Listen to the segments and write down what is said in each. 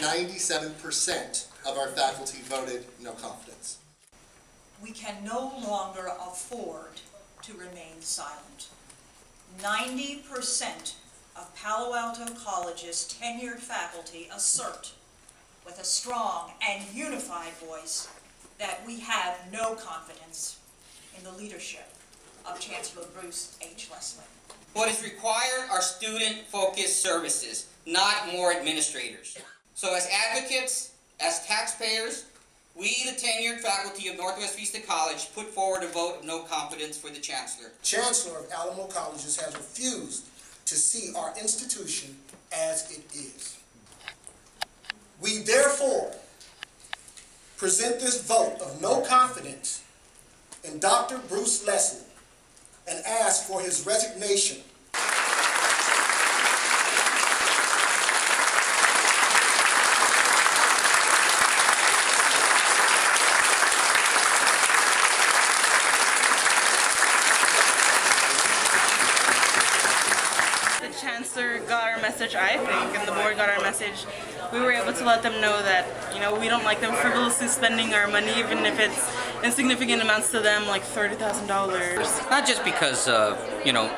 97% of our faculty voted no confidence. We can no longer afford to remain silent. 90% of Palo Alto College's tenured faculty assert with a strong and unified voice that we have no confidence in the leadership of Chancellor Bruce H. Leslie. What is required are student-focused services, not more administrators. So as advocates, as taxpayers, we, the tenured faculty of Northwest Vista College, put forward a vote of no confidence for the Chancellor. Chancellor of Alamo Colleges has refused to see our institution as it is. We therefore present this vote of no confidence in Dr. Bruce Leslie and ask for his resignation. The Chancellor got our message, I think, and the board got our message. We were able to let them know that, we don't like them frivolously spending our money, even if it's insignificant amounts to them, like $30,000. Not just because of,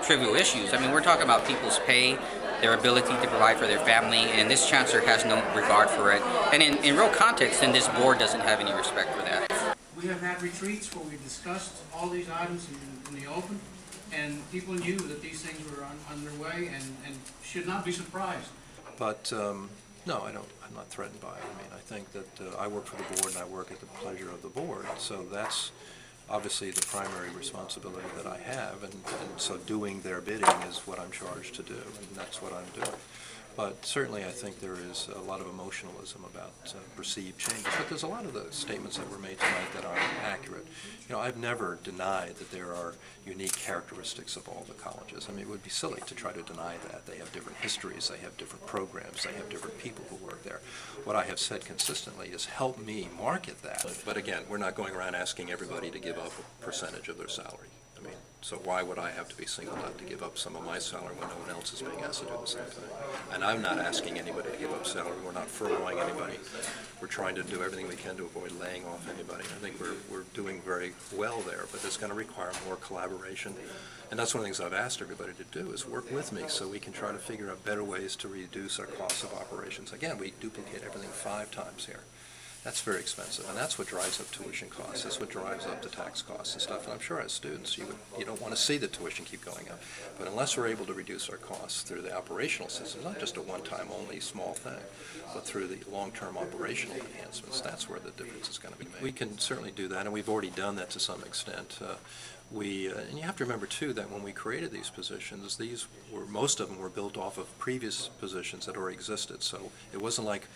trivial issues. I mean, we're talking about people's pay, their ability to provide for their family, and this Chancellor has no regard for it. And in real context, then this board doesn't have any respect for that. We have had retreats where we've discussed all these items in the open, and people knew that these things were underway and should not be surprised. But no, I'm not threatened by it. I mean, I think that I work for the board and I work at the pleasure of the board. So that's obviously the primary responsibility that I have, and so doing their bidding is what I'm charged to do, and that's what I'm doing. But certainly I think there is a lot of emotionalism about perceived changes, but there's a lot of the statements that were made tonight that aren't accurate. I've never denied that there are unique characteristics of all the colleges. I mean, it would be silly to try to deny that. They have different histories, they have different programs, they have different people who work there. What I have said consistently is help me market that. But again, we're not going around asking everybody to give up a percentage of their salary. I mean, so why would I have to be singled out to give up some of my salary when no one else is being asked to do the same thing? And I'm not asking anybody to give up salary. We're not furloughing anybody. We're trying to do everything we can to avoid laying off anybody. I think we're doing very well there, but it's going to require more collaboration. And that's one of the things I've asked everybody to do, is work with me so we can try to figure out better ways to reduce our costs of operations. Again, we duplicate everything 5 times here. That's very expensive, and that's what drives up tuition costs. That's what drives up the tax costs and stuff. And I'm sure as students, you don't want to see the tuition keep going up. But unless we're able to reduce our costs through the operational systems, not just a one-time only small thing, but through the long-term operational enhancements, that's where the difference is going to be made. We can certainly do that, and we've already done that to some extent. And you have to remember too that when we created these positions, most of them were built off of previous positions that already existed. So it wasn't like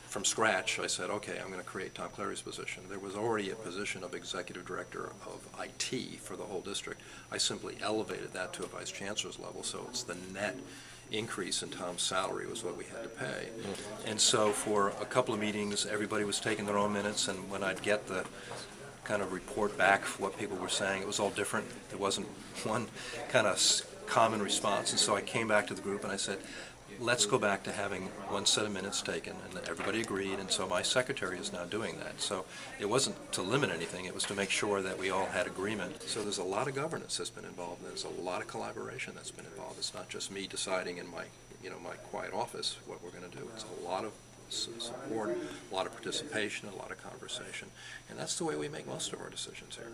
from scratch I said, okay, I'm going to create Tom Clary's position. There was already a position of Executive Director of IT for the whole district. I simply elevated that to a Vice Chancellor's level, so it's the net increase in Tom's salary was what we had to pay. And so for a couple of meetings, everybody was taking their own minutes, and when I'd get the kind of report back for what people were saying, it was all different. There wasn't one kind of common response, and so I came back to the group and I said, let's go back to having one set of minutes taken, and everybody agreed, and so my secretary is now doing that. So it wasn't to limit anything, it was to make sure that we all had agreement. So there's a lot of governance that's been involved, and there's a lot of collaboration that's been involved. It's not just me deciding in my, my quiet office what we're going to do. It's a lot of support, a lot of participation, a lot of conversation, and that's the way we make most of our decisions here.